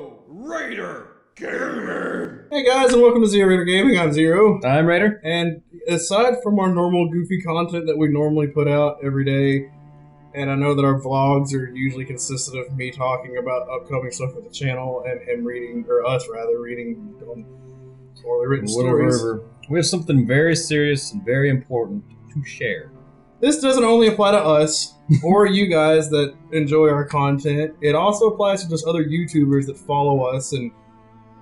XeroRaider Gaming! Hey guys, and welcome to XeroRaider Gaming. I'm Zero. I'm Raider. And aside from our normal goofy content that we normally put out every day, and I know that our vlogs are usually consistent of me talking about upcoming stuff with the channel and him reading, or us rather, reading poorly written stories. We have something very serious and very important to share. This doesn't only apply to us or you guys that enjoy our content. It also applies to just other YouTubers that follow us and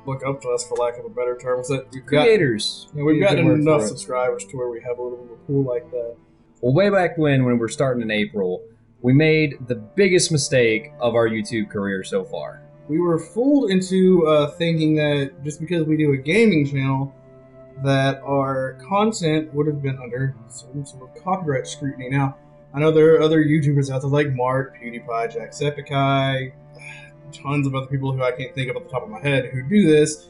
look up to us, for lack of a better term. That we've Creators. We've gotten enough subscribers to where we have a little bit of a pool like that. Well, way back when we were starting in April, we made the biggest mistake of our YouTube career so far. We were fooled into thinking that just because we do a gaming channel, that our content would have been under some sort of copyright scrutiny. Now, I know there are other YouTubers out there like Mark, PewDiePie, Jacksepticeye, tons of other people who I can't think of off the top of my head who do this,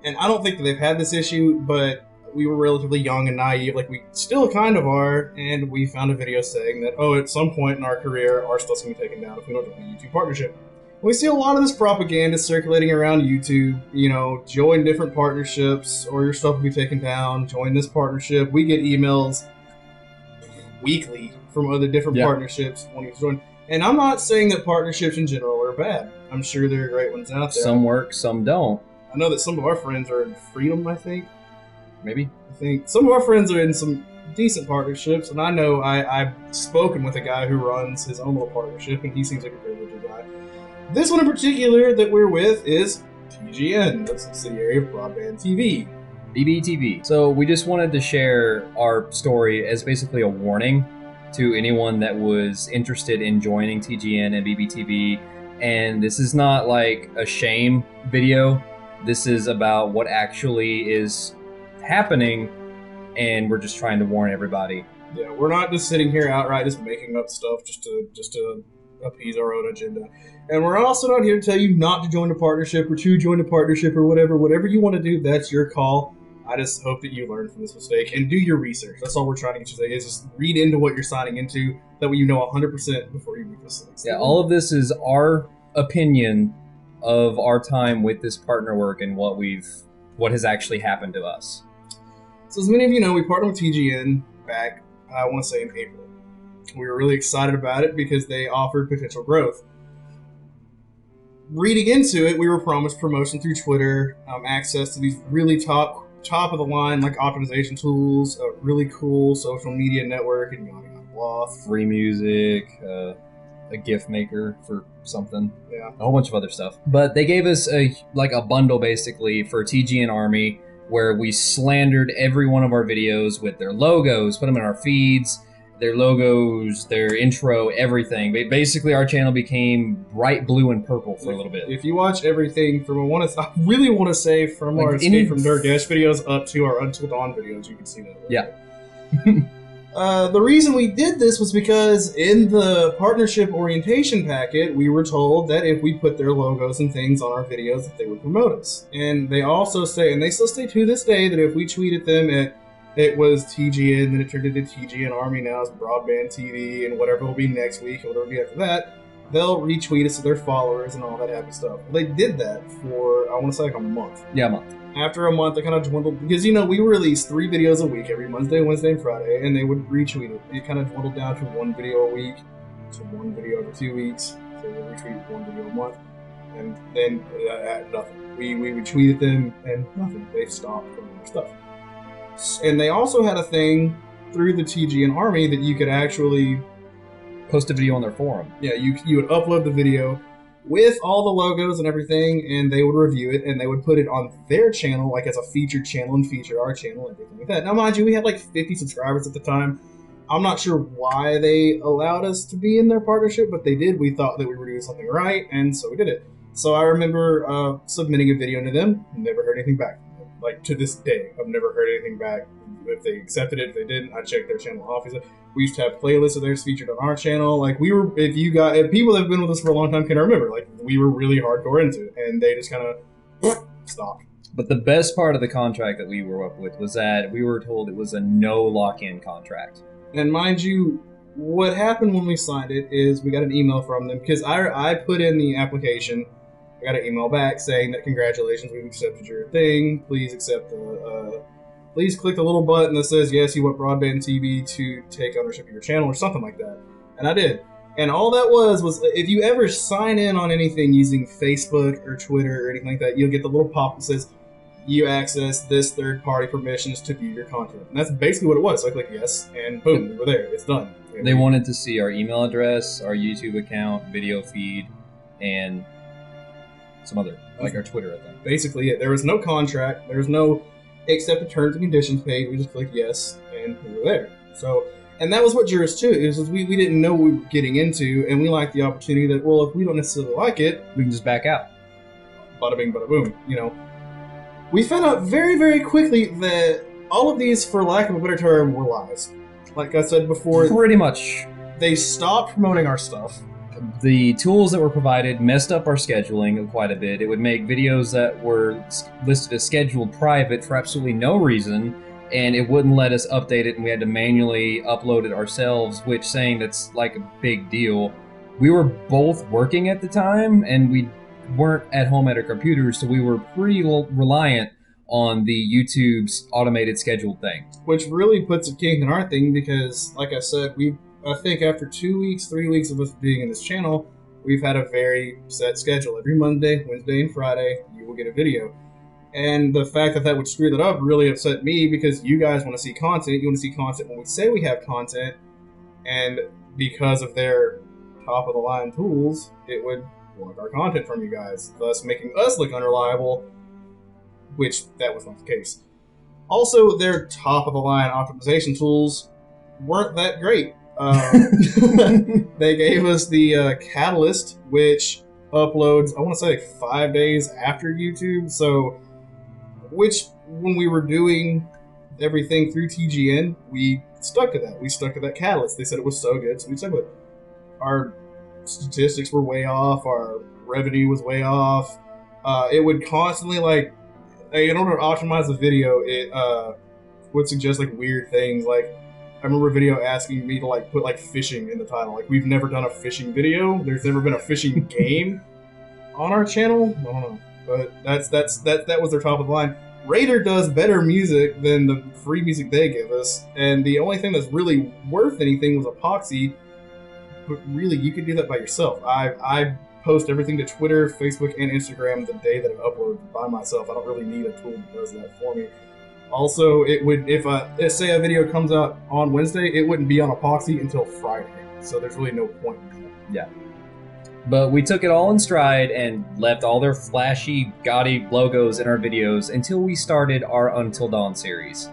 and I don't think that they've had this issue, but we were relatively young and naive, like we still kind of are, and we found a video saying that, oh, at some point in our career, our stuff's going to be taken down if we don't do a YouTube partnership. We see a lot of this propaganda circulating around YouTube, you know, join different partnerships or your stuff will be taken down, join this partnership. We get emails weekly from other different partnerships wanting to join. And I'm not saying that partnerships in general are bad. I'm sure there are great ones out there. Some work, some don't. I know that some of our friends are in Freedom, I think. Maybe. I think some of our friends are in some decent partnerships, and I know I've spoken with a guy who runs his own little partnership, and he seems like a very legit guy. This one in particular that we're with is TGN, the subsidiary of Broadband TV. BBTV. So we just wanted to share our story as basically a warning to anyone that was interested in joining TGN and BBTV. And this is not like a shame video. This is about what actually is happening, and we're just trying to warn everybody. Yeah, we're not just sitting here outright just making up stuff just to appease our own agenda. And we're also not here to tell you not to join a partnership or to join a partnership or whatever you want to do. That's your call. I just hope that you learn from this mistake and do your research. That's all we're trying to get you to say, is just read into what you're signing into, that way you know 100% before you make mistakes. Yeah, all of this is our opinion of our time with this partner work and what has actually happened to us. So as many of you know, we partnered with TGN back, I want to say, in April. We were really excited about it because they offered potential growth. Reading into it, we were promised promotion through Twitter, access to these really top of the line like optimization tools, a really cool social media network, and yada yada blah. Free music, a GIF maker for something, yeah, a whole bunch of other stuff. But they gave us a bundle basically for TGN Army, where we slandered every one of our videos with their logos, put them in our feeds, their logos, their intro, everything. Basically, our channel became bright blue and purple for a little bit. If you watch everything from I really want to say from our Escape from Durgash videos up to our Until Dawn videos, you can see that. Yeah. The reason we did this was because in the partnership orientation packet, we were told that if we put their logos and things on our videos, that they would promote us. And they also say, and they still say to this day, that if we tweeted them it was TGN, then it turned into TGN Army, now it's Broadband TV, and whatever will be next week, or whatever will be after that, they'll retweet us to their followers and all that happy stuff. Well, they did that for, I want to say, like a month. Yeah, a month. After a month, it kind of dwindled, because, you know, we released 3 videos a week, every Monday, Wednesday, and Friday, and they would retweet it. It kind of dwindled down to 1 video a week, to 1 video every 2 weeks, so they would retweet 1 video a month, and then nothing. We retweeted them, and nothing. They stopped putting their stuff. And they also had a thing through the TGN Army that you could actually post a video on their forum. Yeah, you would upload the video with all the logos and everything, and they would review it, and they would put it on their channel, like as a featured channel, and feature our channel, and everything like that. Now, mind you, we had like 50 subscribers at the time. I'm not sure why they allowed us to be in their partnership, but they did. We thought that we were doing something right, and so we did it. So I remember submitting a video to them, never heard anything back. Like, to this day, I've never heard anything back. If they accepted it, if they didn't, I checked their channel off. We used to have playlists of theirs featured on our channel. Like, if people that have been with us for a long time can remember, like, we were really hardcore into it, and they just kind of stopped. But the best part of the contract that we were up with was that we were told it was a no lock-in contract. And mind you, what happened when we signed it is we got an email from them, because I put in the application I got an email back saying that congratulations, we've accepted your thing. Please accept the. Please click the little button that says yes, you want Broadband TV to take ownership of your channel or something like that. And I did. And all that was if you ever sign in on anything using Facebook or Twitter or anything like that, you'll get the little pop that says you access this third-party permissions to view your content. And that's basically what it was. So I clicked yes, and boom, we were there. It's done. They wanted to see our email address, our YouTube account, video feed, and some other, like our Twitter, I think. Basically it. There was no contract. There was no accept the terms and conditions page. We just clicked yes, and we were there. So, and that was what drew us to it. It was we didn't know what we were getting into, and we liked the opportunity that, well, if we don't necessarily like it, we can just back out. Bada bing, bada boom. You know, we found out very, very quickly that all of these, for lack of a better term, were lies. Like I said before, pretty much, they stopped promoting our stuff. The tools that were provided messed up our scheduling quite a bit. It would make videos that were listed as scheduled private for absolutely no reason, and it wouldn't let us update it, and we had to manually upload it ourselves, which, saying that's like a big deal. We were both working at the time, and we weren't at home at our computers, so we were pretty reliant on the YouTube's automated scheduled thing. Which really puts a kink in our thing because, like I said, I think after 2 weeks, 3 weeks of us being in this channel, we've had a very set schedule. Every Monday, Wednesday, and Friday, you will get a video. And the fact that would screw that up really upset me because you guys want to see content. You want to see content when we say we have content. And because of their top-of-the-line tools, it would block our content from you guys, thus making us look unreliable, which that was not the case. Also, their top-of-the-line optimization tools weren't that great. They gave us the Catalyst, which uploads, I want to say, like 5 days after YouTube. So, which when we were doing everything through TGN, we stuck to that. We stuck to that Catalyst. They said it was so good, so we stuck with it. Our statistics were way off. Our revenue was way off. It would constantly, like, in order to optimize the video, it would suggest like weird things. Like, I remember a video asking me to like put like fishing in the title. Like, we've never done a fishing video. There's never been a fishing game on our channel. I don't know, but that was their top of the line. Raider does better music than the free music they give us, and the only thing that's really worth anything was Epoxy. But really, you could do that by yourself. I post everything to Twitter, Facebook, and Instagram the day that I upload by myself. I don't really need a tool that does that for me. Also, it would, if say a video comes out on Wednesday, it wouldn't be on Epoxy until Friday. So there's really no point in that. Yeah. But we took it all in stride and left all their flashy, gaudy logos in our videos until we started our Until Dawn series.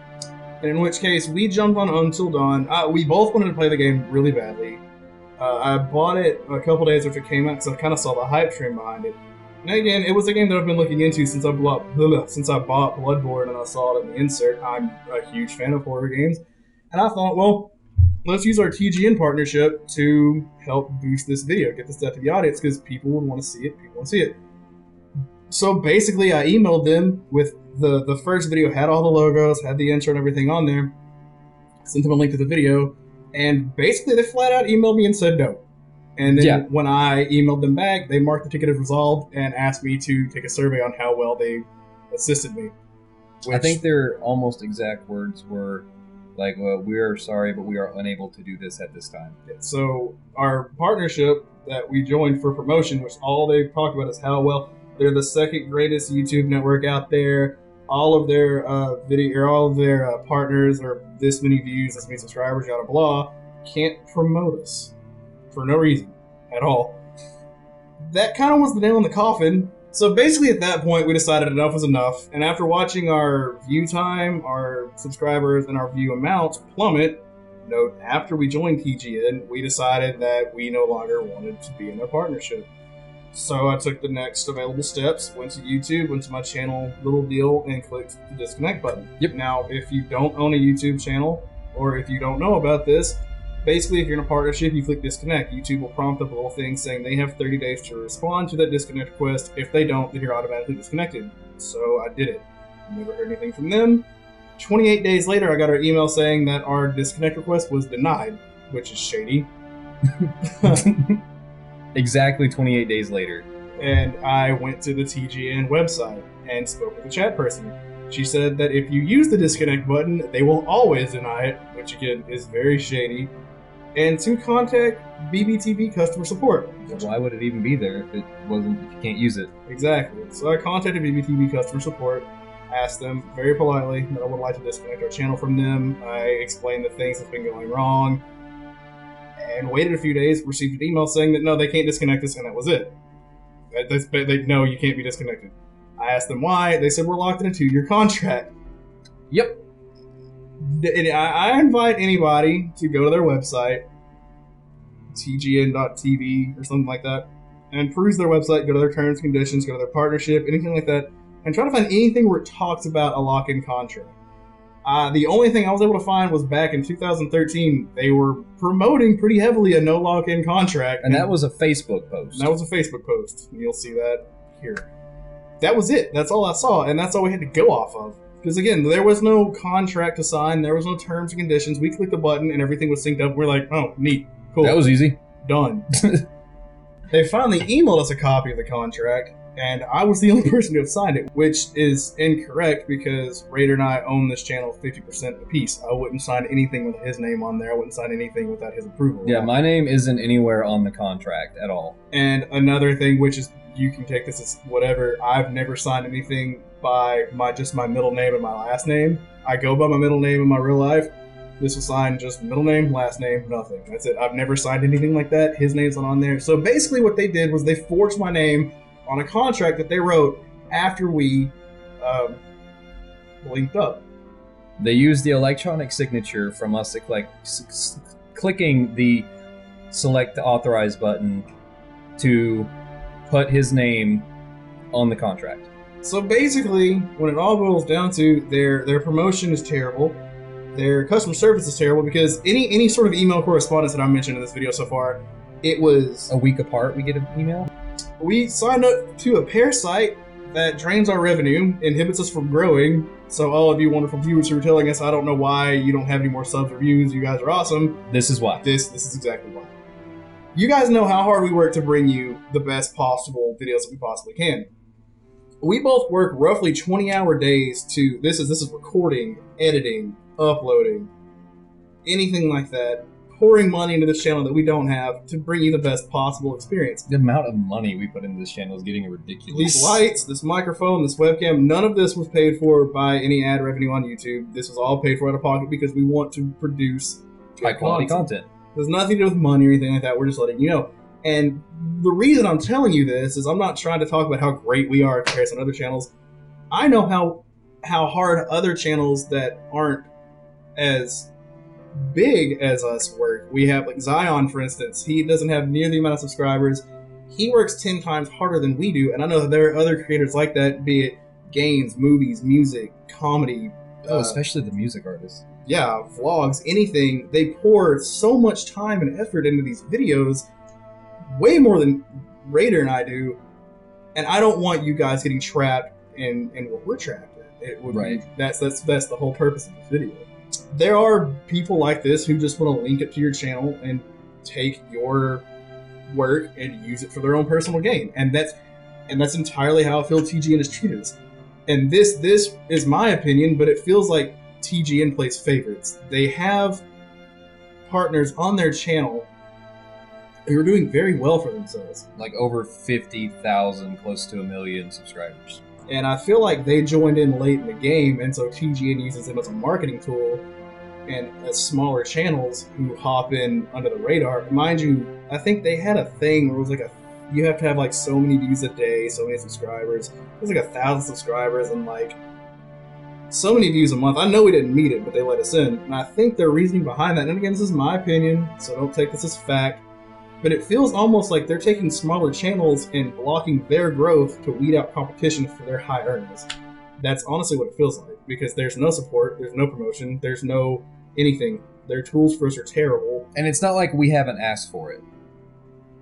And in which case, we jumped on Until Dawn. We both wanted to play the game really badly. I bought it a couple days after it came out because I kind of saw the hype train behind it. And again, it was a game that I've been looking into since I bought Bloodborne and I saw it in the insert. I'm a huge fan of horror games. And I thought, well, let's use our TGN partnership to help boost this video, get this out to the audience, because people would want to see it. People want to see it. So basically, I emailed them with the first video, had all the logos, had the intro and everything on there, sent them a link to the video, and basically they flat out emailed me and said no. And then when I emailed them back, they marked the ticket as resolved and asked me to take a survey on how well they assisted me. I think their almost exact words were like, well, we are sorry, but we are unable to do this at this time. So our partnership that we joined for promotion, which all they talked about is how well they're the second greatest YouTube network out there. All of their partners are this many views, this many subscribers, yada blah, can't promote us for no reason at all. That kind of was the nail in the coffin. So basically at that point we decided enough was enough, and after watching our view time, our subscribers, and our view amounts plummet, note after we joined TGN, we decided that we no longer wanted to be in their partnership. So I took the next available steps, went to YouTube, went to my channel little deal, and clicked the disconnect button. Yep. Now, if you don't own a YouTube channel, or if you don't know about this, basically, if you're in a partnership, you click disconnect. YouTube will prompt up a little thing saying they have 30 days to respond to that disconnect request. If they don't, then you're automatically disconnected. So I did it. Never heard anything from them. 28 days later, I got our email saying that our disconnect request was denied, which is shady. Exactly 28 days later. And I went to the TGN website and spoke with the chat person. She said that if you use the disconnect button, they will always deny it, which again is very shady, and to contact BBTV customer support. Why would it even be there if it wasn't? If you can't use it? Exactly. So I contacted BBTV customer support, asked them very politely that I would like to disconnect our channel from them. I explained the things that's been going wrong, and waited a few days, received an email saying that no, they can't disconnect us, and that was it. No, you can't be disconnected. I asked them why. They said we're locked in a 2-year contract. Yep. I invite anybody to go to their website, TGN.TV or something like that, and peruse their website, go to their terms and conditions, go to their partnership, anything like that, and try to find anything where it talks about a lock-in contract. The only thing I was able to find was back in 2013, they were promoting pretty heavily a no lock-in contract. And that was a Facebook post. That was a Facebook post. And you'll see that here. That was it. That's all I saw, and that's all we had to go off of. Because again, there was no contract to sign, there was no terms and conditions. We clicked the button and everything was synced up. We're like, oh, neat, cool. That was easy. Done. They finally emailed us a copy of the contract, and I was the only person to have signed it, which is incorrect because Raider and I own this channel 50% apiece. I wouldn't sign anything with his name on there. I wouldn't sign anything without his approval. Yeah, my name isn't anywhere on the contract at all. And another thing, which is, you can take this as whatever, I've never signed anything by just my middle name and my last name. I go by my middle name in my real life. This was signed just middle name, last name, nothing. That's it. I've never signed anything like that. His name's not on there. So basically what they did was they forged my name on a contract that they wrote after we linked up. They used the electronic signature from us to clicking the select the authorize button to put his name on the contract. So basically, when it all boils down to, their promotion is terrible. Their customer service is terrible because any sort of email correspondence that I mentioned in this video so far, it was a week apart we get an email. We signed up to a pair site that drains our revenue, inhibits us from growing. So all of you wonderful viewers who are telling us, I don't know why you don't have any more subs or views, you guys are awesome. This is why. This is exactly why. You guys know how hard we work to bring you the best possible videos that we possibly can. We both work roughly 20-hour days to, this is recording, editing, uploading, anything like that, pouring money into this channel that we don't have to bring you the best possible experience. The amount of money we put into this channel is getting ridiculous. These lights, this microphone, this webcam, none of this was paid for by any ad revenue on YouTube. This was all paid for out of pocket because we want to produce high quality content. There's nothing to do with money or anything like that. We're just letting you know. And the reason I'm telling you this is I'm not trying to talk about how great we are in comparison to other channels. I know how hard other channels that aren't as big as us work. We have like Zion, for instance. He doesn't have near the amount of subscribers. He works 10 times harder than we do. And I know that there are other creators like that, be it games, movies, music, comedy. Especially the music artists. Yeah, vlogs, anything. They pour so much time and effort into these videos, way more than Raider and I do. And I don't want you guys getting trapped in what we're trapped in. It would right. be, that's the whole purpose of this video. There are people like this who just want to link it to your channel and take your work and use it for their own personal gain. And that's entirely how I feel TGN has treated us. And this is my opinion, but it feels like TGN plays favorites. They have partners on their channel who are doing very well for themselves. Like over 50,000, close to 1 million subscribers. And I feel like they joined in late in the game, and so TGN uses them as a marketing tool, and as smaller channels who hop in under the radar. Mind you, I think they had a thing where it was like you have to have like so many views a day, so many subscribers. There's like 1,000 subscribers and like so many views a month. I know we didn't meet it, but they let us in. And I think their reasoning behind that, and again, this is my opinion, so don't take this as fact, but it feels almost like they're taking smaller channels and blocking their growth to weed out competition for their high earnings. That's honestly what it feels like, because there's no support, there's no promotion, there's no anything. Their tools for us are terrible. And it's not like we haven't asked for it.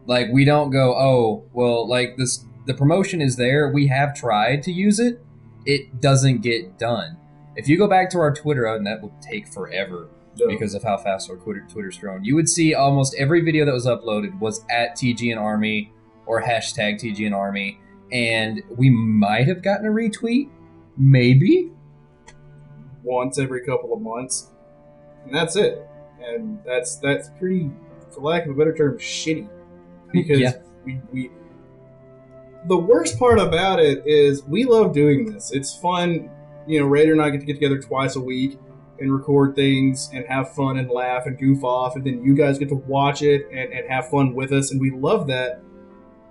Like, we don't go, oh, well, like, the promotion is there, we have tried to use it, it doesn't get done. If you go back to our Twitter, and that will take forever, because of how fast our Twitter's grown, you would see almost every video that was uploaded was at TGN Army or hashtag TGN Army, and we might have gotten a retweet, maybe once every couple of months, and that's it. And that's pretty, for lack of a better term, shitty. Because we the worst part about it is we love doing this. It's fun. You know, Raider and I get to get together twice a week and record things and have fun and laugh and goof off, and then you guys get to watch it and have fun with us, and we love that.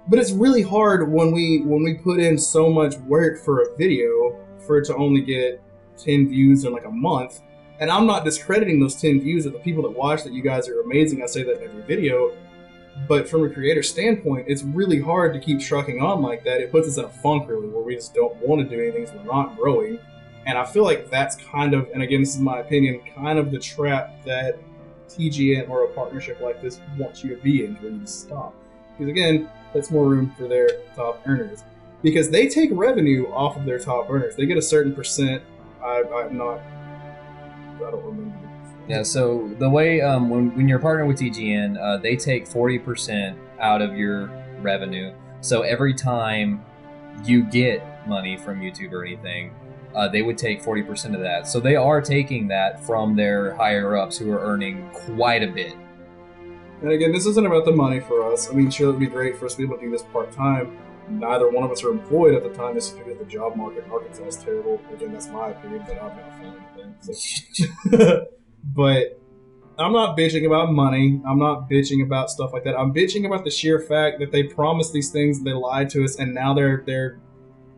But it's really hard when we put in so much work for a video for it to only get 10 views in like a month. And I'm not discrediting those 10 views of the people that watch that. You guys are amazing. I say that in every video. But from a creator standpoint, it's really hard to keep trucking on like that. It puts us in a funk, really, where we just don't want to do anything, so we're not growing. And I feel like that's kind of, and again, this is my opinion, kind of the trap that TGN or a partnership like this wants you to be in, where you stop. Because again, that's more room for their top earners. Because they take revenue off of their top earners. They get a certain percent. I don't remember. Yeah, so the way when you're partnering with TGN, they take 40% out of your revenue. So every time you get money from YouTube or anything, they would take 40% of that. So they are taking that from their higher ups who are earning quite a bit. And again, this isn't about the money for us. I mean, sure, it would be great for us to be able to do this part-time. Neither one of us are employed at the time. This is because the job market in Arkansas is terrible. Again, that's my opinion, but I'm not finding anything. So. But I'm not bitching about money. I'm not bitching about stuff like that. I'm bitching about the sheer fact that they promised these things, they lied to us, and now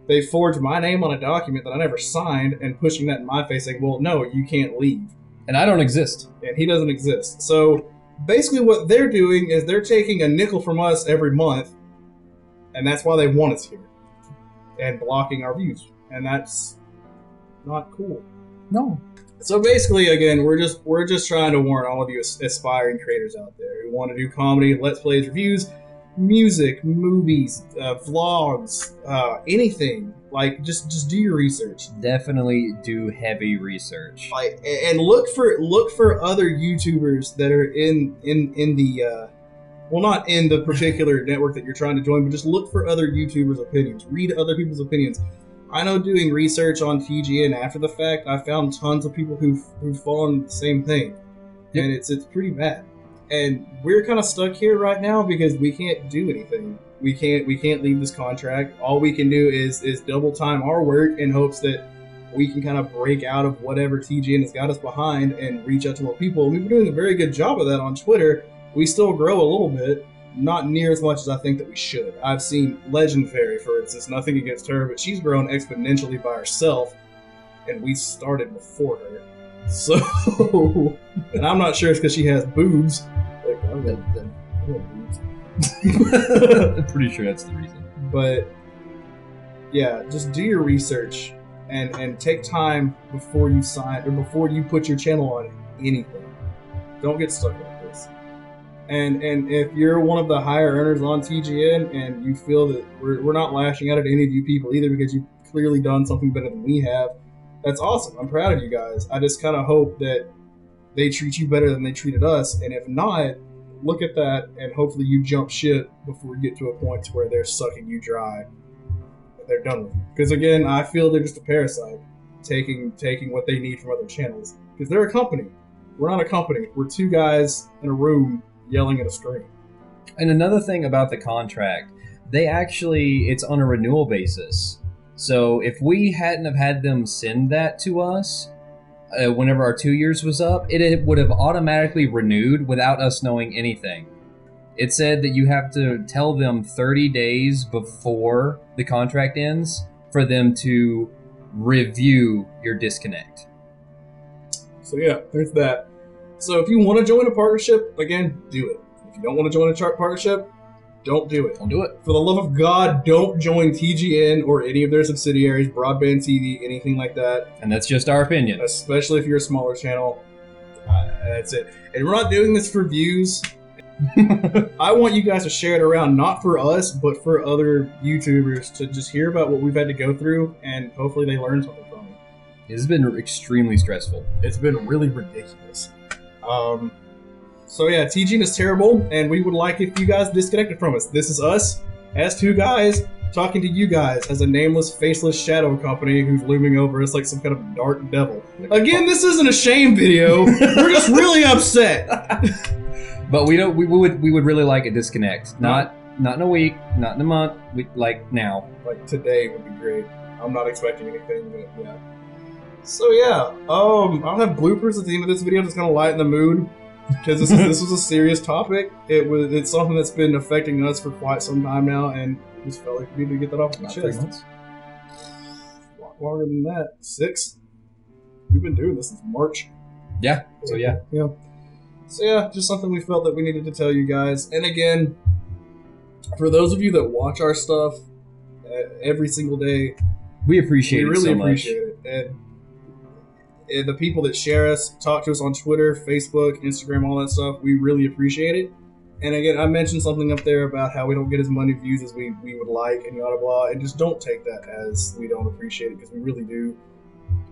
they forged my name on a document that I never signed and pushing that in my face saying, well, no, you can't leave. And I don't exist. And he doesn't exist. So basically what they're doing is they're taking a nickel from us every month, and that's why they want us here. And blocking our views. And that's not cool. No. So basically, again, we're just trying to warn all of you aspiring creators out there who want to do comedy, let's plays, reviews, music, movies, vlogs, anything. Like, just do your research. Definitely do heavy research. Like, and look for other YouTubers that are in the well, not in the particular network that you're trying to join, but just look for other YouTubers' opinions. Read other people's opinions. I know doing research on TGN after the fact, I found tons of people who've fallen the same thing. Yep. And it's pretty bad. And we're kind of stuck here right now because we can't do anything. We can't leave this contract. All we can do is double time our work in hopes that we can kind of break out of whatever TGN has got us behind and reach out to more people. And we've been doing a very good job of that on Twitter. We still grow a little bit. Not near as much as I think that we should. I've seen Legendary, for instance, nothing against her, but she's grown exponentially by herself, and we started before her. So, and I'm not sure it's because she has boobs. Like, I got boobs. I'm pretty sure that's the reason. But, yeah, just do your research and take time before you sign, or before you put your channel on anything. Don't get stuck like this. And if you're one of the higher earners on TGN and you feel that we're not lashing out at any of you people either because you've clearly done something better than we have, that's awesome. I'm proud of you guys. I just kind of hope that they treat you better than they treated us. And if not, look at that and hopefully you jump ship before you get to a point to where they're sucking you dry and they're done with you. Because again, I feel they're just a parasite taking what they need from other channels. Because they're a company. We're not a company. We're two guys in a room yelling at a screen. And another thing about the contract, it's on a renewal basis. So if we hadn't have had them send that to us whenever our 2 years was up, it would have automatically renewed without us knowing anything. It said that you have to tell them 30 days before the contract ends for them to review your disconnect. So yeah, there's that. So if you want to join a partnership, again, do it. If you don't want to join a partnership, don't do it. Don't do it. For the love of God, don't join TGN or any of their subsidiaries, Broadband TV, anything like that. And that's just our opinion. Especially if you're a smaller channel. That's it. And we're not doing this for views. I want you guys to share it around, not for us, but for other YouTubers to just hear about what we've had to go through, and hopefully they learn something from it. It's been extremely stressful. It's been really ridiculous. So yeah, TGN is terrible, and we would like if you guys disconnected from us. This is us. as two guys talking to you guys as a nameless, faceless shadow company who's looming over us like some kind of dark devil. Again, this isn't a shame video. We're just really upset. But we would really like a disconnect. Not in a week, not in a month. Like now. Like today would be great. I'm not expecting anything, but yeah. So yeah, I'll have bloopers at the end of this video just kind of lighten the mood because this was a serious topic. It's something that's been affecting us for quite some time now, and just felt like we needed to get that off my chest. A lot longer than that. 6. We've been doing this since March. Yeah. So yeah. Yeah. So yeah, just something we felt that we needed to tell you guys. And again, for those of you that watch our stuff every single day, we appreciate it so much. We really appreciate it. And the people that share us, talk to us on Twitter, Facebook, Instagram, all that stuff, we really appreciate it. And again, I mentioned something up there about how we don't get as many views as we would like and blah, blah, blah. And just don't take that as we don't appreciate it, because we really do.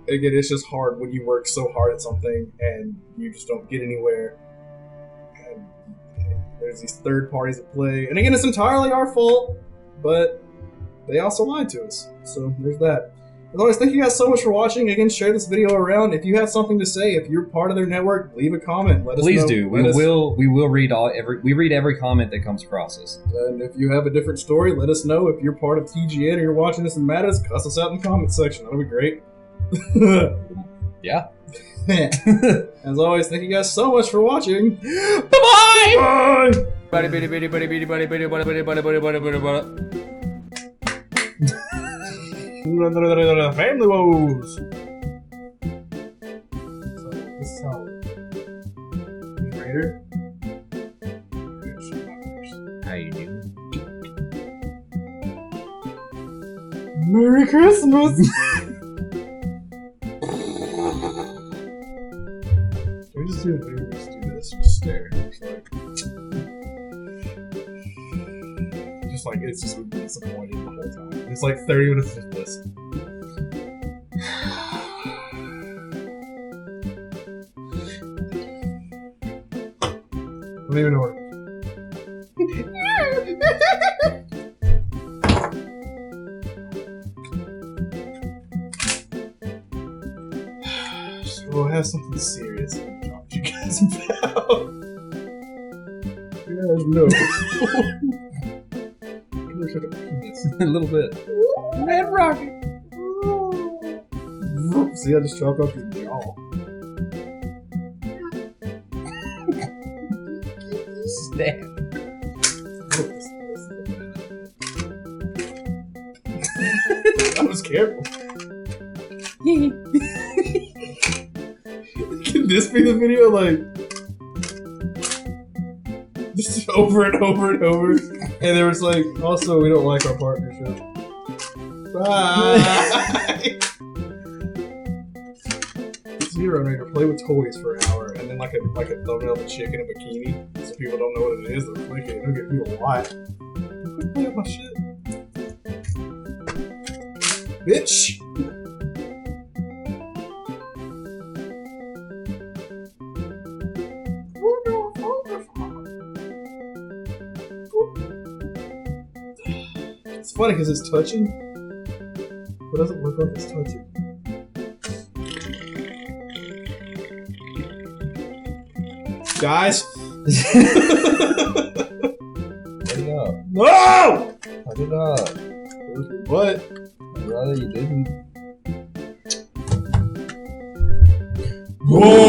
Again, it's just hard when you work so hard at something and you just don't get anywhere. And there's these third parties at play. And again, it's entirely our fault, but they also lied to us. So there's that. As always, thank you guys so much for watching. Again, share this video around. If you have something to say, if you're part of their network, leave a comment. Let us know. Please do. We will read every comment that comes across us. And if you have a different story, let us know. If you're part of TGN or you're watching this and mad at us, cuss us out in the comment section. That'll be great. Yeah. As always, thank you guys so much for watching. Bye-bye! Bye! Family woes. So this is how Raider. How you doing? Merry Christmas. Can we just do a video? Just do this. Just stare. Just like it's just disappointing the whole time. It's like 30 minutes of this. Don't even know what. So we'll have something serious to talk to you guys about. You guys know. A little bit. Red Rocket. See, I just chopped off your jaw. Snap. I was careful. Can this be the video, like, just over and over and over? And there was like, also, we don't like our partnership. Bye! XeroRaider, play with toys for an hour, and then like a thumbnail of a chick in a bikini, so people don't know what it is. They'll click it. It'll get people a lot. Quit playing with my shit, bitch. It's funny because it's touching, but it doesn't look like it's touching. Guys! Turn it up. No! Turn it up. What? I'd rather you didn't. Whoa!